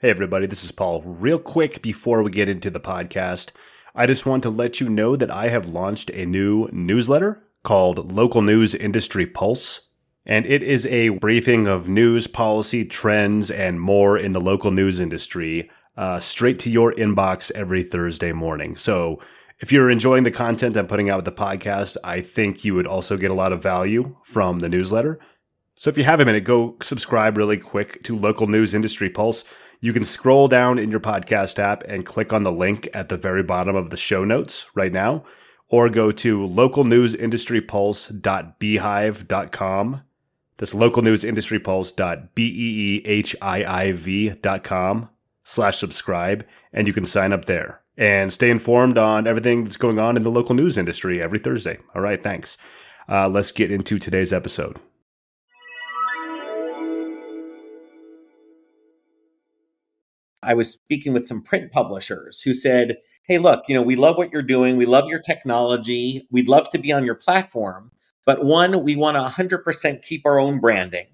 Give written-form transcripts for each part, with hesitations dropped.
Hey everybody, this is Paul. Real quick before we get into the podcast, I just want to let you know that I have launched a new newsletter called Local News Industry Pulse. And it is a briefing of news, policy, trends, and more in the local news industry straight to your inbox every Thursday morning. So if you're enjoying the content I'm putting out with the podcast, I think you would also get a lot of value from the newsletter. So if you have a minute, go subscribe really quick to Local News Industry Pulse. You can scroll down in your podcast app and click on the link at the very bottom of the show notes right now, or go to localnewsindustrypulse.beehive.com. That's localnewsindustrypulse.beehiv.com/subscribe, and you can sign up there and stay informed on everything that's going on in the local news industry every Thursday. All right, thanks. Let's get into today's episode. I was speaking with some print publishers who said, hey, look, we love what you're doing. We love your technology. We'd love to be on your platform. But one, we want to 100% keep our own branding.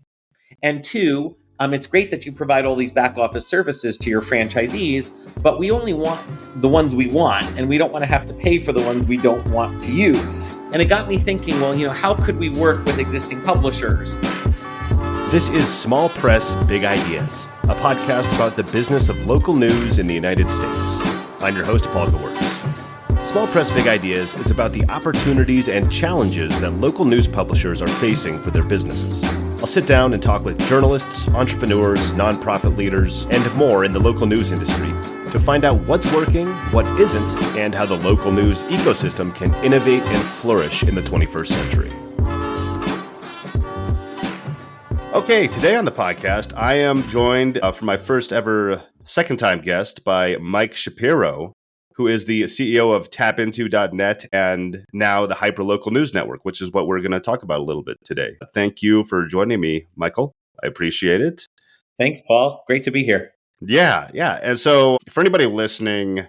And two, it's great that you provide all these back office services to your franchisees, but we only want the ones we want, and we don't want to have to pay for the ones we don't want to use. And it got me thinking, well, how could we work with existing publishers? This is Small Press Big Ideas, a podcast about the business of local news in the United States. I'm your host, Paul Gewertz. Small Press Big Ideas is about the opportunities and challenges that local news publishers are facing for their businesses. I'll sit down and talk with journalists, entrepreneurs, nonprofit leaders, and more in the local news industry to find out what's working, what isn't, and how the local news ecosystem can innovate and flourish in the 21st century. Okay, today on the podcast, I am joined for my first ever second-time guest by Mike Shapiro, who is the CEO of TAPinto.net and now the Hyperlocal News Network, which is what we're going to talk about a little bit today. Thank you for joining me, Michael. I appreciate it. Thanks, Paul. Great to be here. Yeah. And so for anybody listening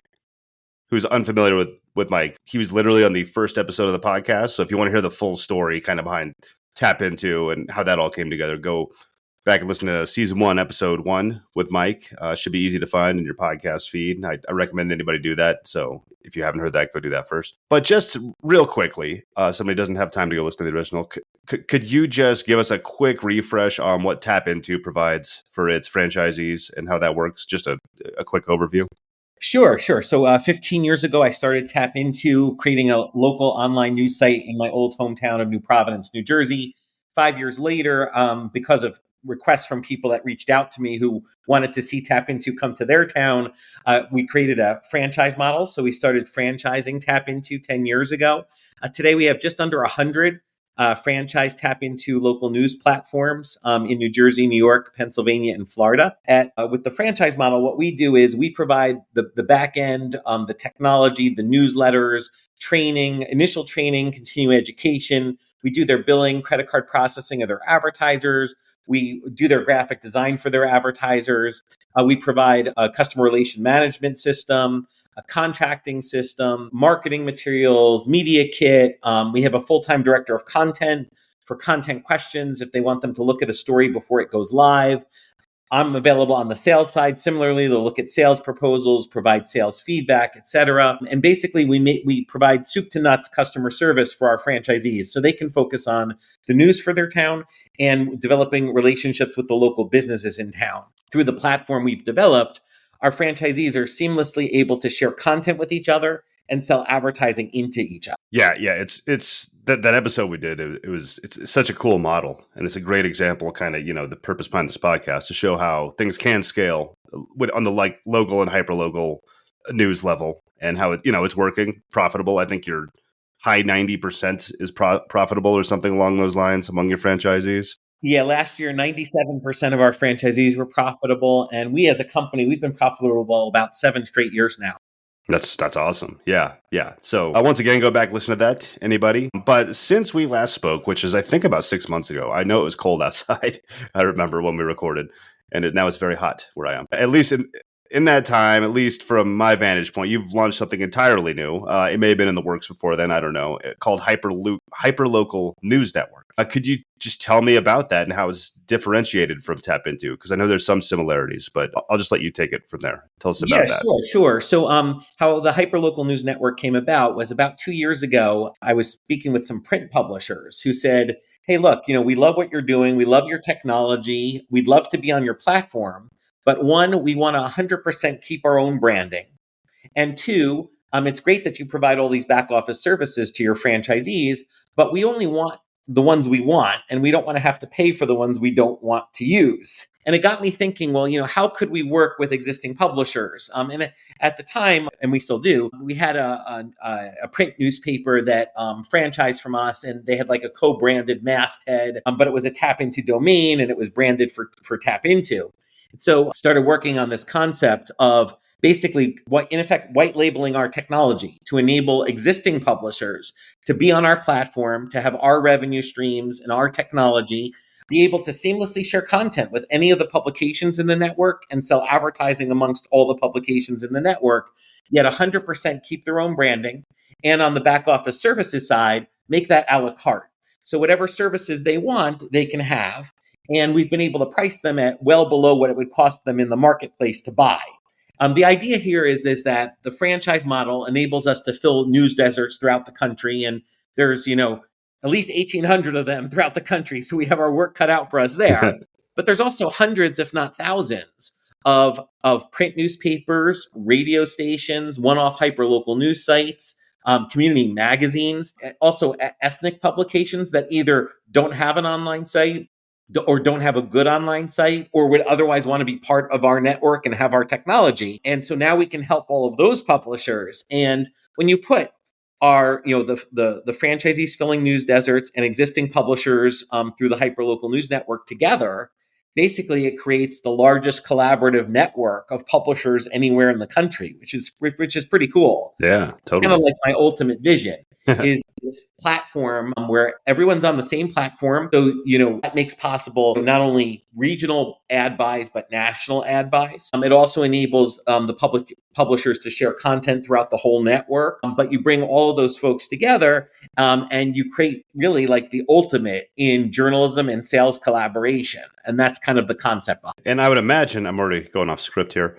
who's unfamiliar with Mike, he was literally on the first episode of the podcast. So if you want to hear the full story kind of behind TAPinto and how that all came together, go back and listen to season 1, episode 1 with Mike. Should be easy to find in your podcast feed. I recommend anybody do that. So if you haven't heard that, go do that first. But just real quickly, somebody doesn't have time to go listen to the original. Could you just give us a quick refresh on what TAPinto provides for its franchisees and how that works? Just a quick overview. Sure. So 15 years ago, I started TAPinto, creating a local online news site in my old hometown of New Providence, New Jersey. 5 years later, because of requests from people that reached out to me who wanted to see TAPinto come to their town, we created a franchise model. So we started franchising TAPinto 10 years ago. Today, we have just under 100 franchise TAPinto local news platforms in New Jersey, New York, Pennsylvania, and Florida. With the franchise model, what we do is we provide the back end, the technology, the newsletters, training, initial training, continuing education. We do their billing, credit card processing of their advertisers. We do their graphic design for their advertisers. We provide a customer relation management system, a contracting system, marketing materials, media kit. We have a full-time director of content for content questions if they want them to look at a story before it goes live. I'm available on the sales side. Similarly, they'll look at sales proposals, provide sales feedback, etc. And basically, we provide soup to nuts customer service for our franchisees so they can focus on the news for their town and developing relationships with the local businesses in town. Through the platform we've developed, our franchisees are seamlessly able to share content with each other and sell advertising into each other. Yeah. It's that episode we did. It's such a cool model, and it's a great example, kind of the purpose behind this podcast to show how things can scale on the local and hyperlocal news level, and how it's working, profitable. I think your high 90% is profitable or something along those lines among your franchisees. Yeah, last year, 97% of our franchisees were profitable, and we as a company, we've been profitable about 7 straight years now. That's awesome. Yeah. So once again, go back, listen to that, anybody. But since we last spoke, which is I think about 6 months ago, I know it was cold outside. I remember when we recorded, and now it's very hot where I am. At least in that time, at least from my vantage point, you've launched something entirely new. It may have been in the works before then, I don't know, called Hyperlocal News Network. Could you just tell me about that and how it's differentiated from TAPinto? Because I know there's some similarities, but I'll just let you take it from there. Tell us Yeah, about that. sure. So, how the Hyperlocal News Network came about was about 2 years ago. I was speaking with some print publishers who said, "Hey, look, we love what you're doing. We love your technology. We'd love to be on your platform. But one, we want to 100% keep our own branding. And two, it's great that you provide all these back office services to your franchisees, but we only want the ones we want, and we don't want to have to pay for the ones we don't want to use." And it got me thinking, well, how could we work with existing publishers? And at the time, and we still do, we had a print newspaper that franchised from us, and they had like a co-branded masthead, but it was a TAPinto domain, and it was branded for TAPinto. So started working on this concept of basically in effect white labeling our technology to enable existing publishers to be on our platform, to have our revenue streams and our technology, be able to seamlessly share content with any of the publications in the network and sell advertising amongst all the publications in the network, yet 100% keep their own branding. And on the back office services side, make that a la carte. So whatever services they want, they can have. And we've been able to price them at well below what it would cost them in the marketplace to buy. The idea here is that the franchise model enables us to fill news deserts throughout the country. And there's, at least 1,800 of them throughout the country. So we have our work cut out for us there. But there's also hundreds, if not thousands, of print newspapers, radio stations, one-off hyperlocal news sites, community magazines, also ethnic publications that either don't have an online site or don't have a good online site or would otherwise want to be part of our network and have our technology. And so now we can help all of those publishers. And when you put our, the franchisees filling news deserts and existing publishers through the Hyperlocal News Network together, basically it creates the largest collaborative network of publishers anywhere in the country, which is pretty cool. Yeah, totally. It's kind of like my ultimate vision is this platform where everyone's on the same platform. So, that makes possible not only regional ad buys, but national ad buys. It also enables the publishers to share content throughout the whole network. But you bring all of those folks together and you create really like the ultimate in journalism and sales collaboration. And that's kind of the concept behind it. And I would imagine, I'm already going off script here.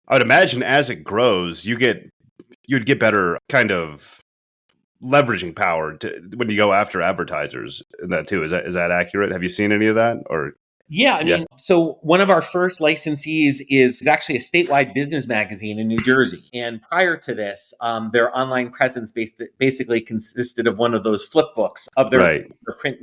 I would imagine as it grows, you'd get better kind of leveraging power when you go after advertisers and that too. Is that accurate? Have you seen any of that? Or yeah, I mean, so one of our first licensees is actually a statewide business magazine in New Jersey. And prior to this, their online presence basically consisted of one of those flip books of their print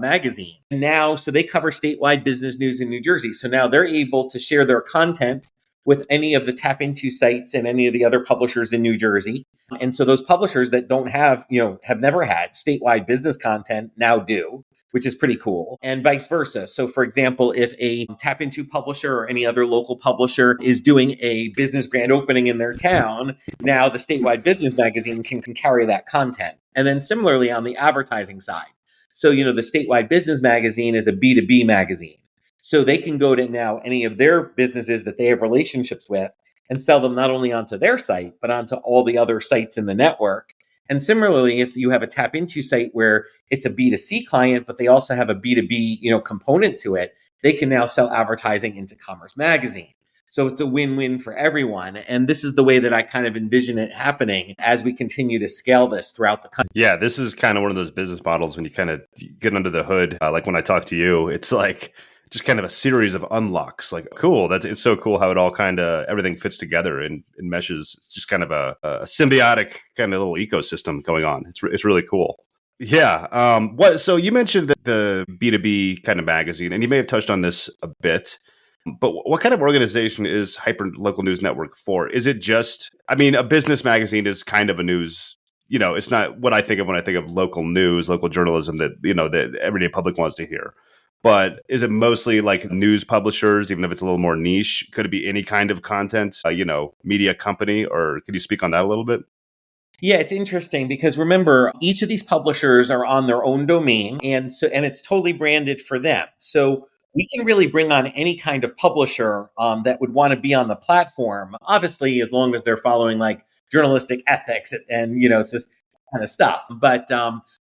magazine. And now, so they cover statewide business news in New Jersey. So now they're able to share their content with any of the TAPinto sites and any of the other publishers in New Jersey. And so those publishers that don't have never had statewide business content now do, which is pretty cool, and vice versa. So for example, if a TAPinto publisher or any other local publisher is doing a business grand opening in their town, now the statewide business magazine can carry that content. And then similarly on the advertising side. So, the statewide business magazine is a B2B magazine. So they can go to now any of their businesses that they have relationships with and sell them not only onto their site, but onto all the other sites in the network. And similarly, if you have a TAPinto site where it's a B2C client, but they also have a B2B, component to it, they can now sell advertising into Commerce Magazine. So it's a win-win for everyone. And this is the way that I kind of envision it happening as we continue to scale this throughout the country. Yeah, this is kind of one of those business models when you kind of get under the hood. Like when I talk to you, it's like just kind of a series of unlocks. Like, cool. It's so cool how it all kind of everything fits together and meshes. It's just kind of a symbiotic kind of little ecosystem going on. It's really cool. Yeah. So you mentioned the B2B kind of magazine, and you may have touched on this a bit. But what kind of organization is Hyperlocal News Network for? Is it just, a business magazine is kind of a news, it's not what I think of when I think of local news, local journalism that, the everyday public wants to hear. But is it mostly like news publishers, even if it's a little more niche? Could it be any kind of content, media company? Or could you speak on that a little bit? Yeah, it's interesting because remember, each of these publishers are on their own domain, and it's totally branded for them. So we can really bring on any kind of publisher that would want to be on the platform, obviously, as long as they're following like journalistic ethics and so kind of stuff. But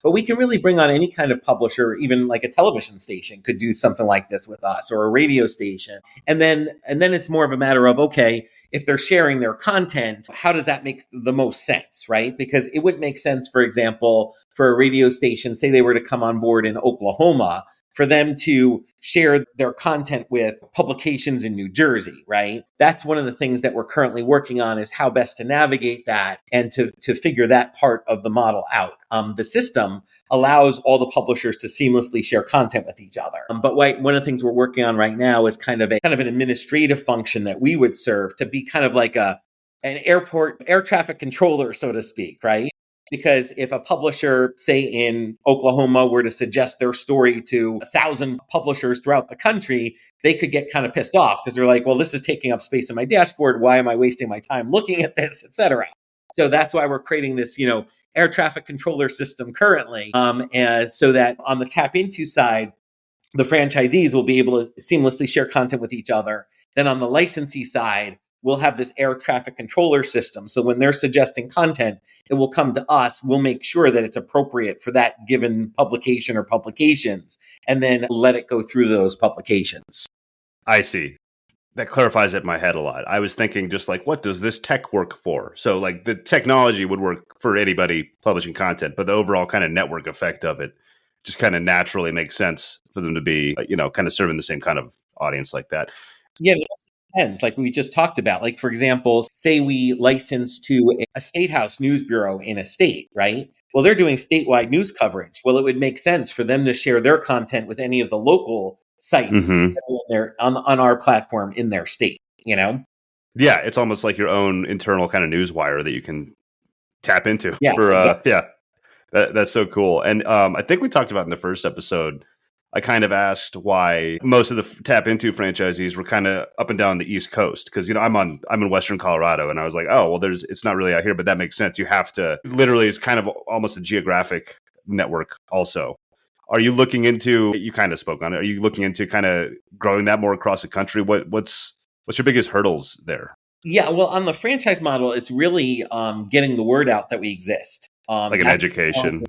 we can really bring on any kind of publisher, even like a television station could do something like this with us, or a radio station. And then it's more of a matter of, okay, if they're sharing their content, how does that make the most sense, right? Because it would make sense, for example, for a radio station, say they were to come on board in Oklahoma, for them to share their content with publications in New Jersey, right? That's one of the things that we're currently working on, is how best to navigate that and to figure that part of the model out. The system allows all the publishers to seamlessly share content with each other. But one of the things we're working on right now is kind of an administrative function that we would serve to be kind of like an airport air traffic controller, so to speak, right? Because if a publisher, say in Oklahoma, were to suggest their story to 1,000 publishers throughout the country, they could get kind of pissed off because they're like, well, this is taking up space in my dashboard. Why am I wasting my time looking at this, et cetera? So that's why we're creating this, air traffic controller system currently. And so that on the TAPinto side, the franchisees will be able to seamlessly share content with each other. Then on the licensee side, we'll have this air traffic controller system. So when they're suggesting content, it will come to us. We'll make sure that it's appropriate for that given publication or publications, and then let it go through those publications. I see. That clarifies it in my head a lot. I was thinking just like, what does this tech work for? So like the technology would work for anybody publishing content, but the overall kind of network effect of it just kind of naturally makes sense for them to be, kind of serving the same kind of audience like that. Yeah, depends, like we just talked about. Like, for example, say we license to a state house news bureau in a state, right? Well, they're doing statewide news coverage. Well, it would make sense for them to share their content with any of the local sites that are on our platform in their state, Yeah, it's almost like your own internal kind of news wire that you can tap into. Yeah, exactly. That's so cool. And I think we talked about in the first episode, I kind of asked why most of the TAPinto franchisees were kind of up and down the East Coast, because I'm in Western Colorado, and I was like, oh well, it's not really out here, but that makes sense. You have to literally, it's kind of almost a geographic network. Also, are you looking into? You kind of spoke on it. Are you looking into kind of growing that more across the country? What's your biggest hurdles there? Yeah, well, on the franchise model, it's really getting the word out that we exist. Like an education,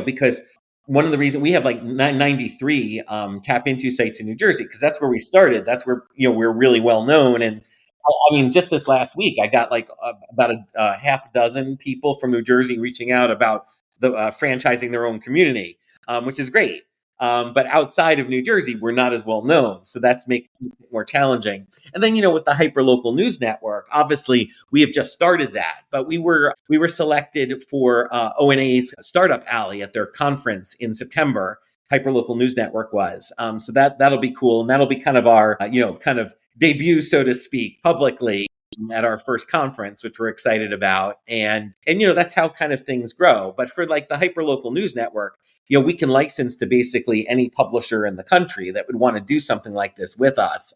because one of the reasons we have like 93 TAPinto sites in New Jersey, because that's where we started. That's where we're really well known. And I mean, just this last week, I got like about a half a dozen people from New Jersey reaching out about the franchising their own community, which is great. But outside of New Jersey, we're not as well known. So that's making it more challenging. And then, with the Hyperlocal News Network, obviously we have just started that, but we were selected for ONA's Startup Alley at their conference in September. Hyperlocal News Network was. So that'll be cool. And that'll be kind of our, kind of debut, so to speak, publicly at our first conference, which we're excited about. And that's how kind of things grow. But for like the Hyperlocal News Network, we can license to basically any publisher in the country that would want to do something like this with us.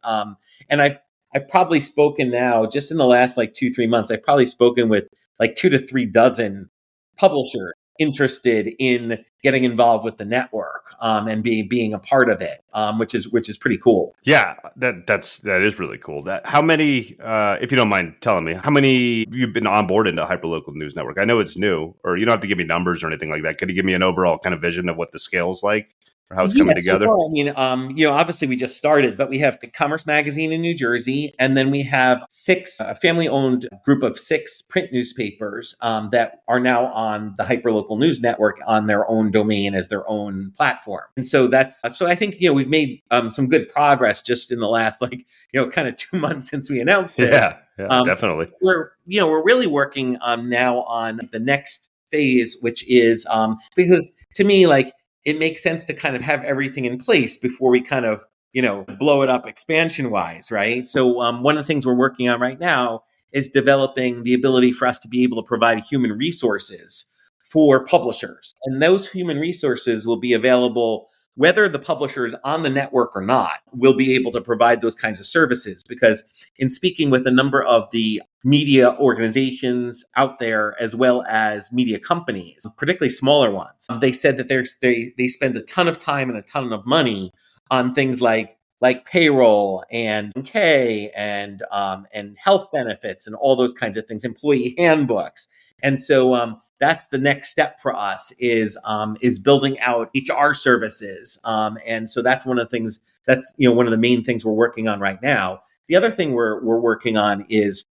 And I've probably spoken now, just in the last like 2-3 months, I've probably spoken with like 2 to 3 dozen publishers interested in getting involved with the network and being a part of it, which is pretty cool. Yeah, that is really cool. How many, if you don't mind telling me, how many you've been onboarded into Hyperlocal News Network? I know it's new, or you don't have to give me numbers or anything like that. Could you give me an overall kind of vision of what the scale's like, or how it's coming together? So far, I mean, obviously we just started, but we have the Commerce Magazine in New Jersey, and then we have 6 family-owned group of 6 print newspapers that are now on the Hyperlocal News Network on their own domain as their own platform. And so so I think we've made some good progress just in the last kind of 2 months since we announced it. Yeah, definitely. We're really working now on the next phase, which is because to me, it makes sense to kind of have everything in place before we kind of, blow it up expansion wise, right? So one of the things we're working on right now is developing the ability for us to be able to provide human resources for publishers. And those human resources will be available whether the publisher is on the network or not. We'll be able to provide those kinds of services, because in speaking with a number of the media organizations out there, as well as media companies, particularly smaller ones, they said that they spend a ton of time and a ton of money on things like like payroll and K and health benefits and all those kinds of things, employee handbooks. And so that's the next step for us is building out HR services. And so that's one of the things that's one of the main things we're working on right now. The other thing we're working on is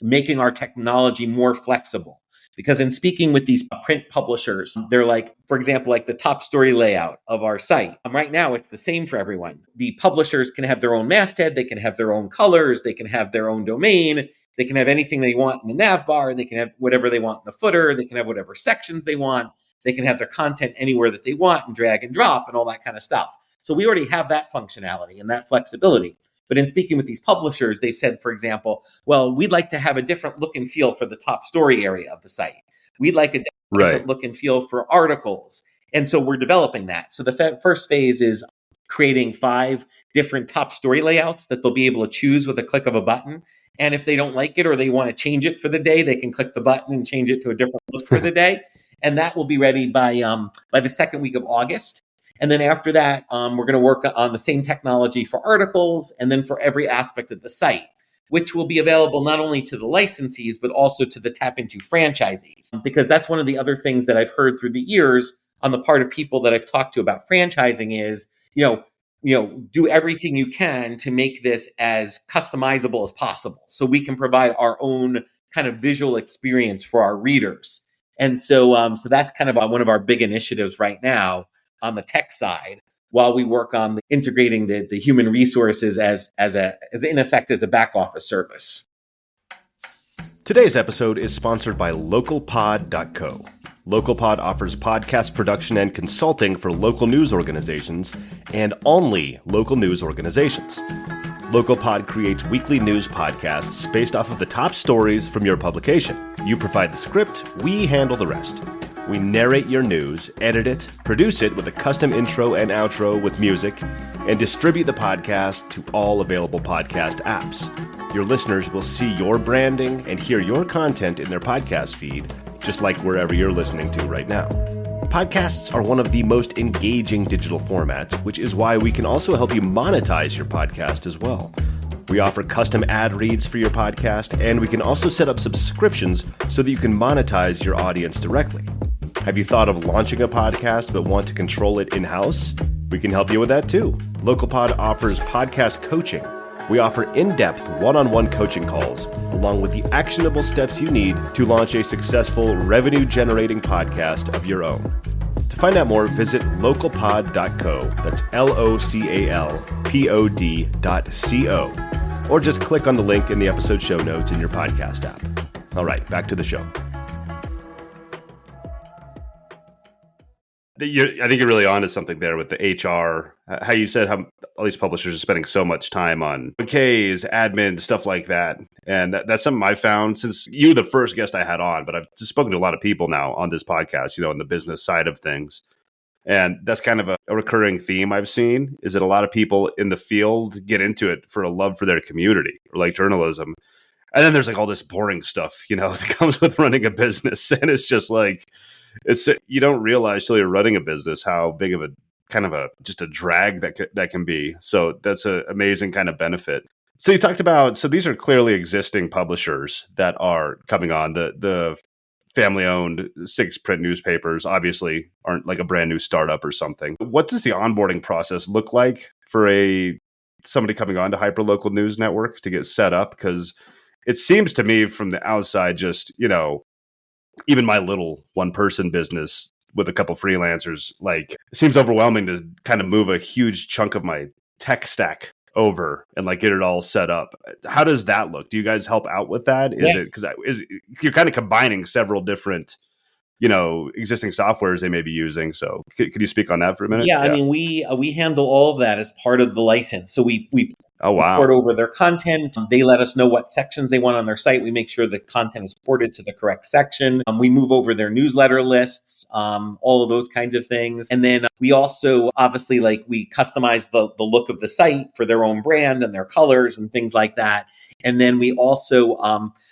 making our technology more flexible. Because in speaking with these print publishers, they're like, for example, like the top story layout of our site. Right now, it's the same for everyone. The publishers can have their own masthead, they can have their own colors, they can have their own domain, they can have anything they want in the nav bar, they can have whatever they want in the footer, they can have whatever sections they want, they can have their content anywhere that they want and drag and drop and all that kind of stuff. So we already have that functionality and that flexibility. But in speaking with these publishers, they've said, for example, well, we'd like to have a different look and feel for the top story area of the site. We'd like a different look and feel for articles. And so we're developing that. So the first phase is creating 5 different top story layouts that they'll be able to choose with a click of a button. And if they don't like it or they want to change it for the day, they can click the button and change it to a different look for the day. And that will be ready by the second week of August. And then after that, we're going to work on the same technology for articles and then for every aspect of the site, which will be available not only to the licensees, but also to the TAPinto franchisees. Because that's one of the other things that I've heard through the years on the part of people that I've talked to about franchising is, do everything you can to make this as customizable as possible so we can provide our own kind of visual experience for our readers. And so that's kind of one of our big initiatives right now on the tech side, while we work on integrating the human resources as in effect as a back office service. Today's episode is sponsored by localpod.co. Localpod offers podcast production and consulting for local news organizations and only local news organizations. Localpod creates weekly news podcasts based off of the top stories from your publication. You provide the script, we handle the rest. We narrate your news, edit it, produce it with a custom intro and outro with music, and distribute the podcast to all available podcast apps. Your listeners will see your branding and hear your content in their podcast feed, just like wherever you're listening to right now. Podcasts are one of the most engaging digital formats, which is why we can also help you monetize your podcast as well. We offer custom ad reads for your podcast, and we can also set up subscriptions so that you can monetize your audience directly. Have you thought of launching a podcast but want to control it in-house? We can help you with that too. LocalPod offers podcast coaching. We offer in-depth one-on-one coaching calls, along with the actionable steps you need to launch a successful revenue-generating podcast of your own. To find out more, visit localpod.co. That's localpod.co. Or just click on the link in the episode show notes in your podcast app. All right, back to the show. I think you're really onto something there with the HR. How you said how all these publishers are spending so much time on Ks, admin, stuff like that. And that's something I found since you were the first guest I had on, but I've just spoken to a lot of people now on this podcast, in the business side of things. And that's kind of a recurring theme I've seen is that a lot of people in the field get into it for a love for their community or like journalism. And then there's like all this boring stuff, that comes with running a business. And it's just like, you don't realize till you're running a business how big of a kind of just a drag that can be. So that's an amazing kind of benefit. So you talked about, so these are clearly existing publishers that are coming on. The family-owned 6 print newspapers obviously aren't like a brand new startup or something. What does the onboarding process look like for somebody coming on to Hyperlocal News Network to get set up? Because it seems to me from the outside, just, even my little one-person business with a couple freelancers, like, it seems overwhelming to kind of move a huge chunk of my tech stack over and like get it all set up. How does that look? Do you guys help out with that? Is it because you're kind of combining several different, existing softwares they may be using? So could you speak on that for a minute? Yeah. I mean, we handle all of that as part of the license. So we Oh, Port wow. over their content. They let us know what sections they want on their site. We make sure the content is ported to the correct section. We move over their newsletter lists, all of those kinds of things. And then we also obviously we customize the look of the site for their own brand and their colors and things like that. And then we also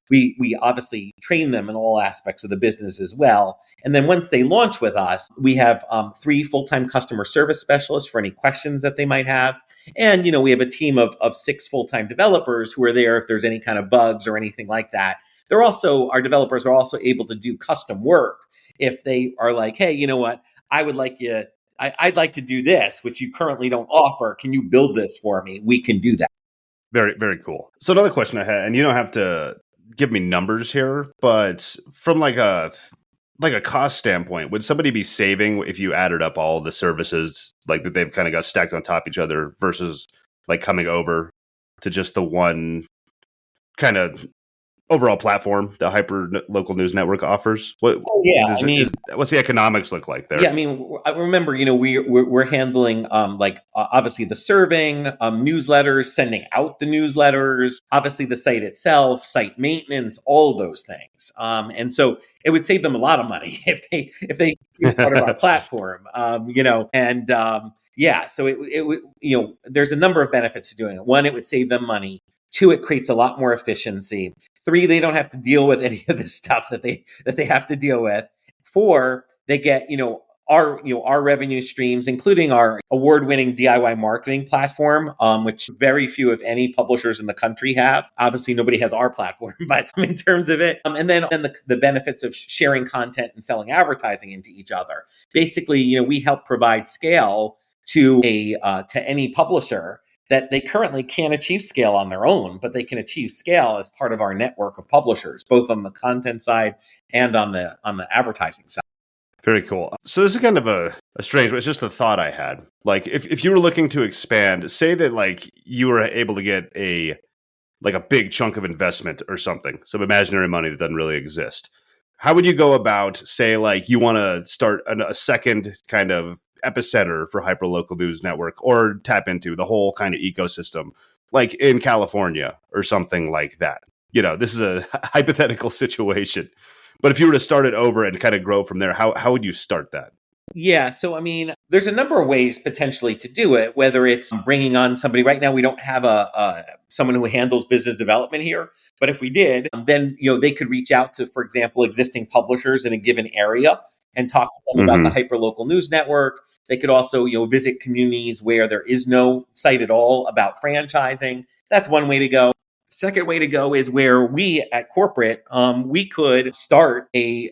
we obviously train them in all aspects of the business as well. And then once they launch with us, we have 3 full-time customer service specialists for any questions that they might have. And, we have a team of 6 full-time developers who are there if there's any kind of bugs or anything like that. Our developers are also able to do custom work if they are like, hey, you know what? I'd like to do this, which you currently don't offer. Can you build this for me? We can do that. Very, very cool. So another question I had, and you don't have to give me numbers here, but from like a cost standpoint, would somebody be saving if you added up all the services like that they've kind of got stacked on top of each other versus like coming over to just the one kind of overall platform the Hyper Local News Network offers? What's the economics look like there? Yeah, I mean, I remember, we're handling obviously the serving, newsletters, sending out the newsletters, obviously the site itself, site maintenance, all of those things. And so it would save them a lot of money if they use part of our platform. So it would, there's a number of benefits to doing it. One, it would save them money. 2, it creates a lot more efficiency. 3, they don't have to deal with any of the stuff that they have to deal with. 4, they get, our revenue streams, including our award-winning DIY marketing platform, which very few, if any, publishers in the country have. Obviously, nobody has our platform, but in terms of it, and then the benefits of sharing content and selling advertising into each other. Basically, we help provide scale to any publisher that they currently can't achieve scale on their own, but they can achieve scale as part of our network of publishers, both on the content side and on the advertising side. Very cool. So this is kind of a strange, but it's just a thought I had. Like if you were looking to expand, say that like you were able to get a big chunk of investment or something, some imaginary money that doesn't really exist. How would you go about, say, like you want to start a second kind of epicenter for Hyperlocal News Network or tap into the whole kind of ecosystem, like in California or something like that? This is a hypothetical situation. But if you were to start it over and kind of grow from there, how would you start that? Yeah. So, I mean, there's a number of ways potentially to do it, whether it's bringing on somebody. Right now, we don't have someone who handles business development here. But if we did, then, they could reach out to, for example, existing publishers in a given area and talk to them about the Hyperlocal News Network. They could also, visit communities where there is no site at all about franchising. That's one way to go. Second way to go is where we at corporate, we could start a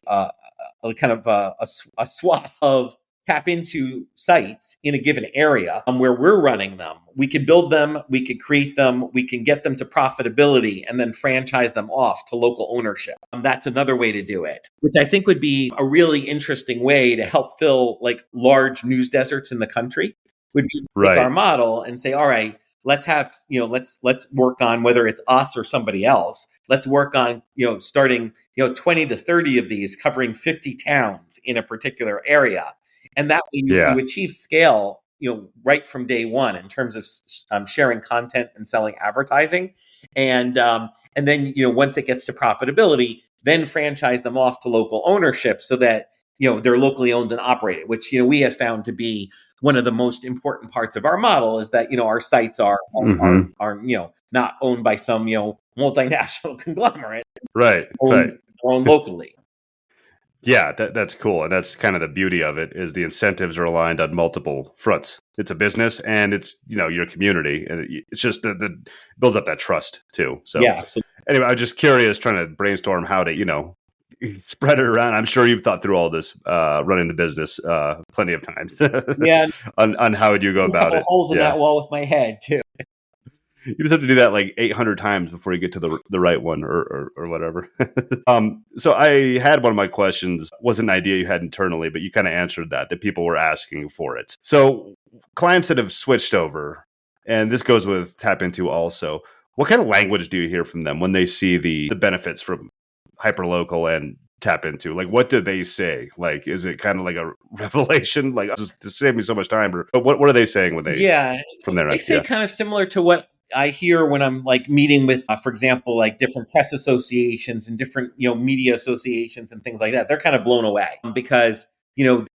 swath of TAPinto sites in a given area where we're running them. We could build them, we could create them, we can get them to profitability and then franchise them off to local ownership. That's another way to do it, which I think would be a really interesting way to help fill like large news deserts in the country. Would be take our model and say, all right, let's have, let's work on whether it's us or somebody else. Let's work on, starting, 20 to 30 of these covering 50 towns in a particular area. And that way you achieve scale, right from day one in terms of sharing content and selling advertising. And then, once it gets to profitability, then franchise them off to local ownership so that, they're locally owned and operated, which, we have found to be one of the most important parts of our model is that, our sites are not owned by some, multinational conglomerate. Right. Owned locally. Yeah, that's cool. And that's kind of the beauty of it is the incentives are aligned on multiple fronts. It's a business and it's, your community. And it's just that builds up that trust too. So yeah, absolutely. Anyway, I was just curious trying to brainstorm how to, spread it around. I'm sure you've thought through all this running the business plenty of times. Yeah. on how would you go about it? Holes in that wall with my head too. You just have to do that like 800 times before you get to the right one or whatever. So I had one of my questions was an idea you had internally, but you kind of answered that people were asking for it. So clients that have switched over, and this goes with TAPinto also, what kind of language do you hear from them when they see the benefits from Hyperlocal and TAPinto? Like, what do they say? Like, is it kind of like a revelation? Like, just to save me so much time. Or what are they saying when they? Yeah, from their they say kind of similar to what I hear when I'm like meeting with, for example, like different press associations and different, media associations and things like that, they're kind of blown away because,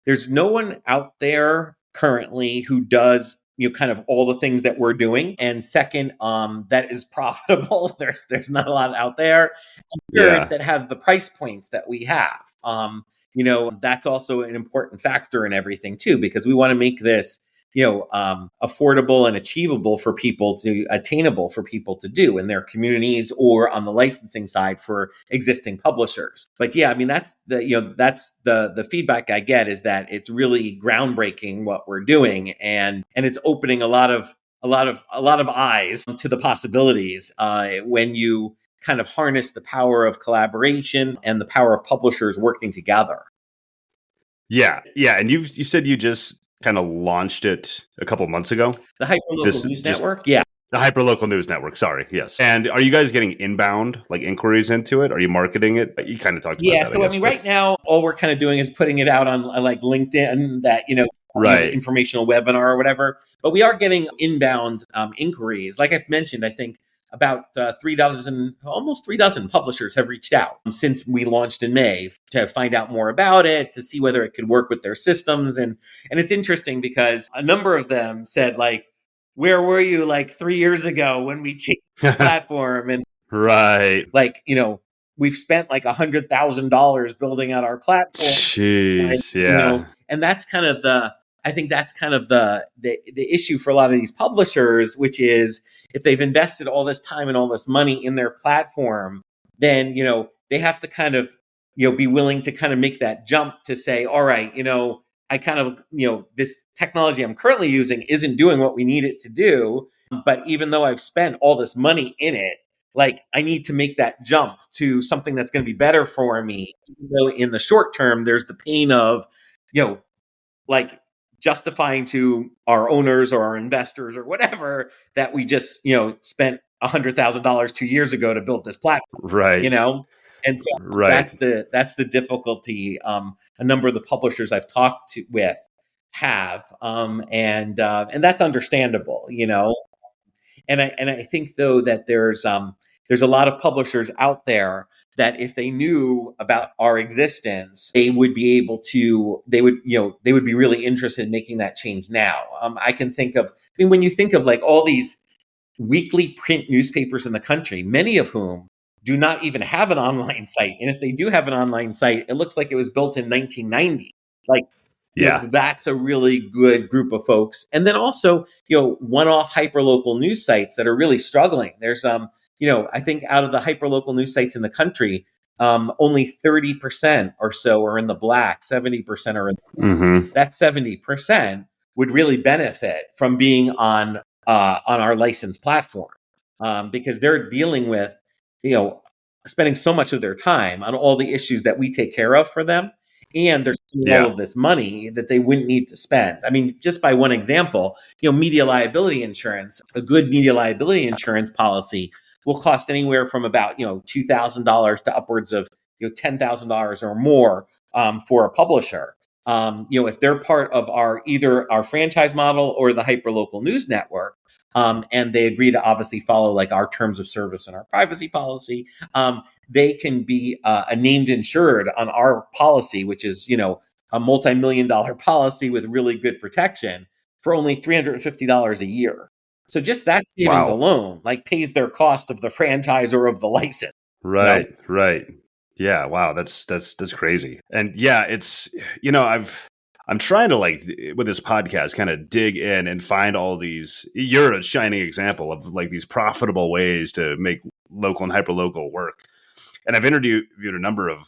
there's no one out there currently who does, kind of all the things that we're doing. And second, that is profitable. There's not a lot out there. And third, Yeah. that have the price points that we have. That's also an important factor in everything too, because we want to make this affordable and attainable for people to do in their communities or on the licensing side for existing publishers. But yeah, I mean, that's the feedback I get is that it's really groundbreaking what we're doing, and it's opening a lot of eyes to the possibilities when you kind of harness the power of collaboration and the power of publishers working together. Yeah. And you said you just kind of launched it a couple months ago. The Hyperlocal News Network, yeah. The Hyperlocal News Network. Sorry. Yes. And are you guys getting inbound like inquiries into it? Are you marketing it? You kind of talked about that. So I mean, right now, all we're kind of doing is putting it out on like LinkedIn, that right, informational webinar or whatever. But we are getting inbound inquiries. Like I've mentioned, I think about almost 3 dozen publishers have reached out since we launched in May to find out more about it, to see whether it could work with their systems. And it's interesting because a number of them said, like, where were you like 3 years ago when we changed the platform? And right, like, we've spent like $100,000 building out our platform. Jeez, yeah. And that's kind of I think that's kind of the issue for a lot of these publishers, which is if they've invested all this time and all this money in their platform, then, they have to kind of, be willing to kind of make that jump to say, all right, I kind of, this technology I'm currently using isn't doing what we need it to do. But even though I've spent all this money in it, like, I need to make that jump to something that's going to be better for me. Even though in the short term, there's the pain of, like justifying to our owners or our investors or whatever that we just, spent $100,000 2 years ago to build this platform, right, And so right. that's the difficulty. A number of the publishers I've talked with have, and that's understandable, And I think though that there's a lot of publishers out there that if they knew about our existence, they would be really interested in making that change now. I can think of, when you think of like all these weekly print newspapers in the country, many of whom do not even have an online site. And if they do have an online site, it looks like it was built in 1990. Like, that's a really good group of folks. And then also, one-off hyperlocal news sites that are really struggling. There's, I think out of the hyperlocal news sites in the country, only 30% or so are in the black, 70% are in the black. Mm-hmm. That 70% would really benefit from being on our licensed platform, because they're dealing with, spending so much of their time on all the issues that we take care of for them. And they're spending all of this money that they wouldn't need to spend. I mean, just by one example, media liability insurance, a good media liability insurance policy will cost anywhere from about, $2,000 to upwards of, $10,000 or more for a publisher. If they're part of either our franchise model or the Hyperlocal News Network, and they agree to obviously follow like our terms of service and our privacy policy, they can be a named insured on our policy, which is, a multi-million-dollar policy with really good protection for only $350 a year. So just that savings alone, like, pays their cost of the franchise or of the license. Right, right. Yeah, wow, that's crazy. And yeah, it's, I'm trying to, like, with this podcast, kind of dig in and find all these. You're a shining example of like these profitable ways to make local and hyperlocal work. And I've interviewed a number of,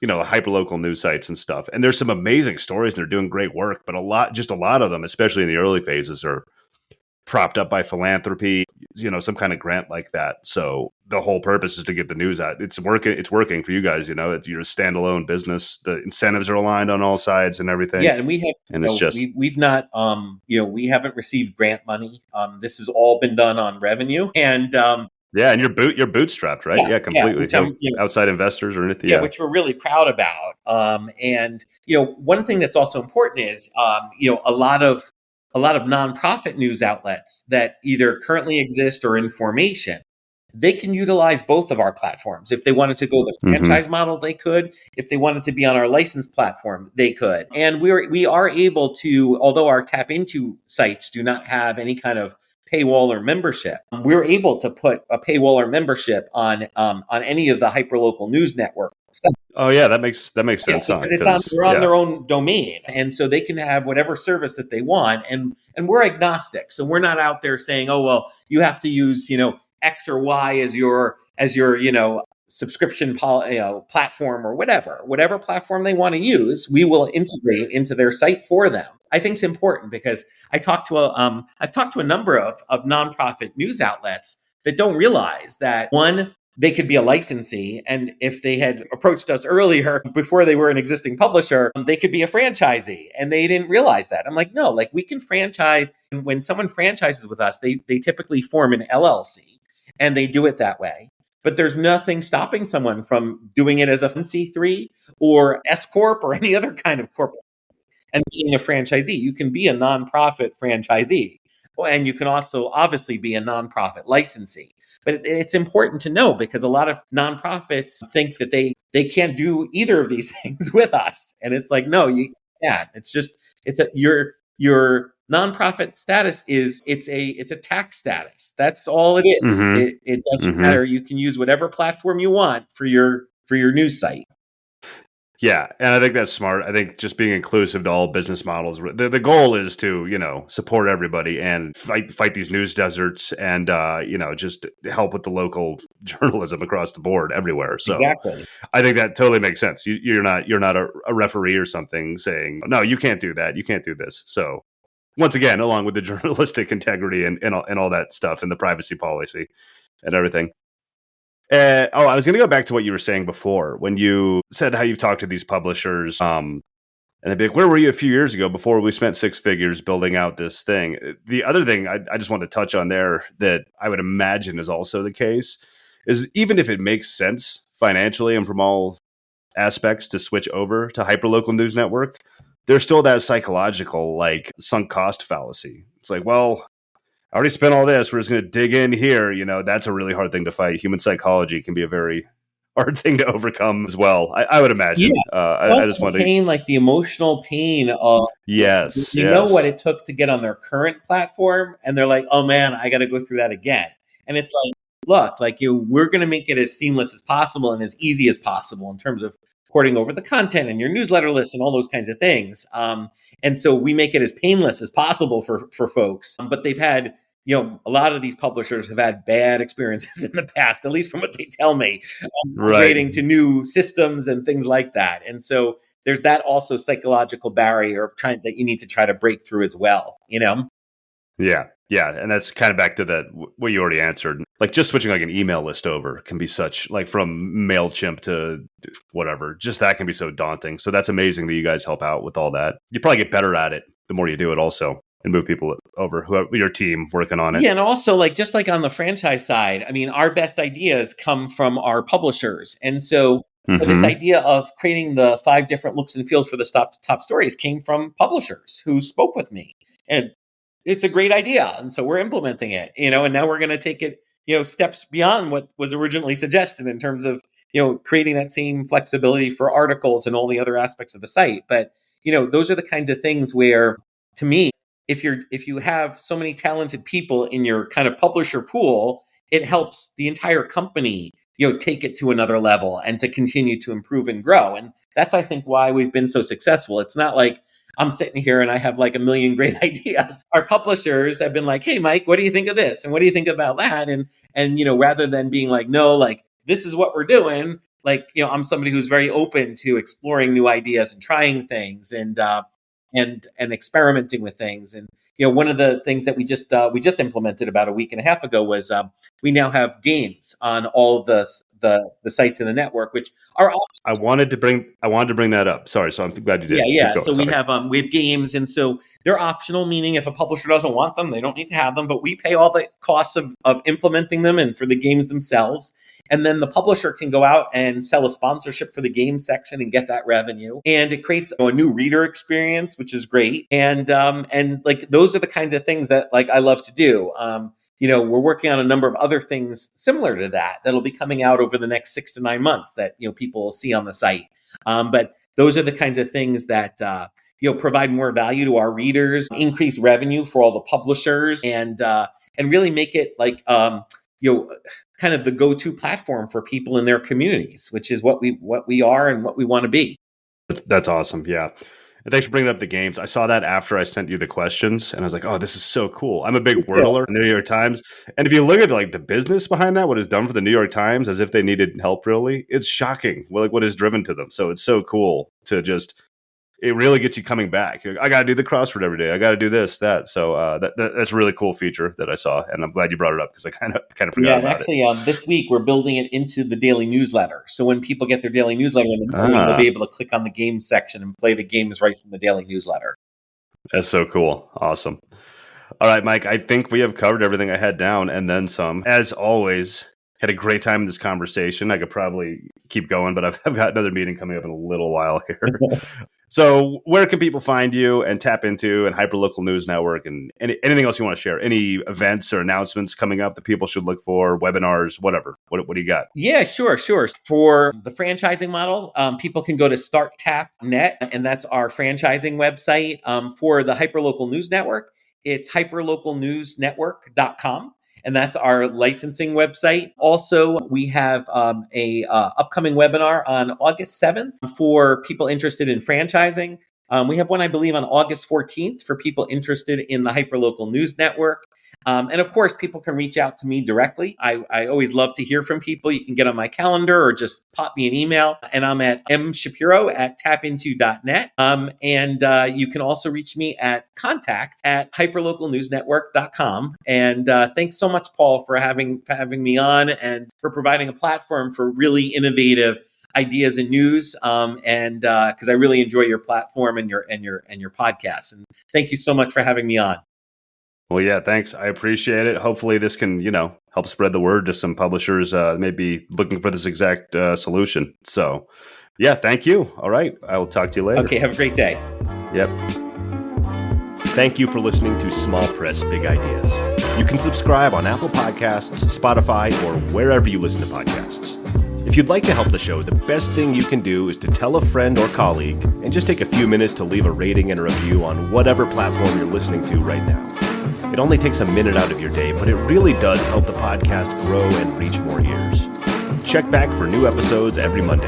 hyperlocal news sites and stuff. And there's some amazing stories and they're doing great work, but a lot of them, especially in the early phases, are propped up by philanthropy, some kind of grant like that. So the whole purpose is to get the news out. It's working for you guys. You're a standalone business. The incentives are aligned on all sides and everything. Yeah, and we have, and it's just we've not, we haven't received grant money. This has all been done on revenue, and yeah, and you're bootstrapped, right? Yeah, completely. Outside investors or anything. Yeah, which we're really proud about. And one thing that's also important is, a lot of a lot of nonprofit news outlets that either currently exist or in formation, they can utilize both of our platforms. If they wanted to go the Mm-hmm. franchise model, they could. If they wanted to be on our licensed platform, they could. And we are able to, although our TAPinto sites do not have any kind of paywall or membership, we're able to put a paywall or membership on any of the Hyperlocal News Network sites. Oh yeah, that makes Yeah, sense, huh? because Because they're on yeah. their own domain, and so they can have whatever service that they want, and we're agnostic, so we're not out there saying, oh well, you have to use X or Y as your subscription platform or whatever platform they want to use, we will integrate into their site for them. I think it's important because I've talked to a number of nonprofit news outlets that don't realize that, one, they could be a licensee. And if they had approached us earlier before they were an existing publisher, they could be a franchisee. And they didn't realize that. I'm like, no, like we can franchise. And when someone franchises with us, they typically form an LLC and they do it that way. But there's nothing stopping someone from doing it as a C3 or S Corp or any other kind of corporate and being a franchisee. You can be a nonprofit franchisee. And you can also obviously be a nonprofit licensee. But it's important to know because a lot of nonprofits think that they can't do either of these things with us. And it's like, no, it's just your nonprofit status is it's a tax status. That's all it is. Mm-hmm. It doesn't Mm-hmm. matter. You can use whatever platform you want for your news site. Yeah, and I think that's smart. I think just being inclusive to all business models. The goal is to support everybody and fight these news deserts and just help with the local journalism across the board everywhere. So Exactly. I think that totally makes sense. You're not a referee or something saying no, you can't do that, you can't do this. So once again, along with the journalistic integrity and all that stuff and the privacy policy and everything. I was going to go back to what you were saying before when you said how you've talked to these publishers. And they'd be like, where were you a few years ago before we spent six figures building out this thing? The other thing I just want to touch on there that I would imagine is also the case is even if it makes sense financially and from all aspects to switch over to Hyperlocal News Network, there's still that psychological like sunk cost fallacy. It's like, well, I already spent all this. We're just going to dig in here. That's a really hard thing to fight. Human psychology can be a very hard thing to overcome as well. I would Yeah. imagine. I Also just want to. pain, like the emotional pain of Yes, they know what yes. it took to get on their current platform, and they're like, "Oh man, I got to go through that again." And it's like, look, like we're going to make it as seamless as possible and as easy as possible in terms of porting over the content and your newsletter list and all those kinds of things. And so we make it as painless as possible for folks. But they've had a lot of these publishers have had bad experiences in the past, at least from what they tell me, Right. migrating to new systems and things like that. And so there's that also psychological barrier of trying that you need to try to break through as well. Yeah. Yeah. And that's kind of back to that, what you already answered. Like just switching like an email list over can be such, like from MailChimp to whatever, just that can be so daunting. So that's amazing that you guys help out with all that. You probably get better at it the more you do it also and move people over, who your team working on it. Yeah, and also like just like on the franchise side, I mean, our best ideas come from our publishers. And so this Mm-hmm. idea of creating the 5 different looks and feels for the top stories came from publishers who spoke with me. And it's a great idea. And so we're implementing it, and now we're going to take it, steps beyond what was originally suggested in terms of, creating that same flexibility for articles and all the other aspects of the site. But, those are the kinds of things where, to me, if you have so many talented people in your kind of publisher pool, it helps the entire company, take it to another level and to continue to improve and grow. And that's, I think, why we've been so successful. It's not like I'm sitting here and I have like a million great ideas. Our publishers have been like, "Hey, Mike, what do you think of this? And what do you think about that?" And rather than being like, "No, like this is what we're doing," like I'm somebody who's very open to exploring new ideas and trying things and experimenting with things. And one of the things that we just implemented about a week and a half ago was we now have games on all of the sites in the network, which are I wanted to bring that up. Sorry, so I'm glad you did. yeah. Keep going, So we sorry. have games, and so they're optional, meaning if a publisher doesn't want them, they don't need to have them. But we pay all the costs of implementing them and for the games themselves. And then the publisher can go out and sell a sponsorship for the game section and get that revenue. And it creates a new reader experience, which is great. And like those are the kinds of things that like I love to do. We're working on a number of other things similar to that'll be coming out over the next 6 to 9 months that people will see on the site. But those are the kinds of things that provide more value to our readers, increase revenue for all the publishers, and really make it like kind of the go-to platform for people in their communities, which is what we are and what we want to be. That's awesome. Yeah. And thanks for bringing up the games. I saw that after I sent you the questions, and I was like, "Oh, this is so cool." I'm a big Wordler, New York Times, and if you look at like the business behind that, what is done for the New York Times, as if they needed help, really, it's shocking. Like what is driven to them. So it's so cool to just. It really gets you coming back. You're like, I got to do the crossword every day. I got to do this, that. So that's a really cool feature that I saw, and I'm glad you brought it up because I kind of forgot about it. Yeah, and actually, this week we're building it into the daily newsletter. So when people get their daily newsletter in the morning, they'll be able to click on the games section and play the games right from the daily newsletter. That's so cool. Awesome. All right, Mike, I think we have covered everything I had down and then some. As always, had a great time in this conversation. I could probably keep going, but I've got another meeting coming up in a little while here. So where can people find you and TAPinto and Hyperlocal News Network and anything else you want to share? Any events or announcements coming up that people should look for, webinars, whatever? What do you got? Yeah, sure. For the franchising model, people can go to StartTap.net, and that's our franchising website. For the Hyperlocal News Network, it's hyperlocalnewsnetwork.com. And that's our licensing website. Also, we have a upcoming webinar on August 7th for people interested in franchising. We have one, I believe, on August 14th for people interested in the Hyperlocal News Network. And of course, people can reach out to me directly. I always love to hear from people. You can get on my calendar or just pop me an email. And I'm at mshapiro@tapinto.net. And you can also reach me at contact@hyperlocalnewsnetwork.com. And thanks so much, Paul, for having me on and for providing a platform for really innovative ideas and news. And because I really enjoy your platform and your podcast. And thank you so much for having me on. Well, yeah, thanks. I appreciate it. Hopefully this can, help spread the word to some publishers maybe looking for this exact solution. So, yeah, thank you. All right. I will talk to you later. Okay. Have a great day. Yep. Thank you for listening to Small Press Big Ideas. You can subscribe on Apple Podcasts, Spotify, or wherever you listen to podcasts. If you'd like to help the show, the best thing you can do is to tell a friend or colleague and just take a few minutes to leave a rating and a review on whatever platform you're listening to right now. It only takes a minute out of your day, but it really does help the podcast grow and reach more ears. Check back for new episodes every Monday.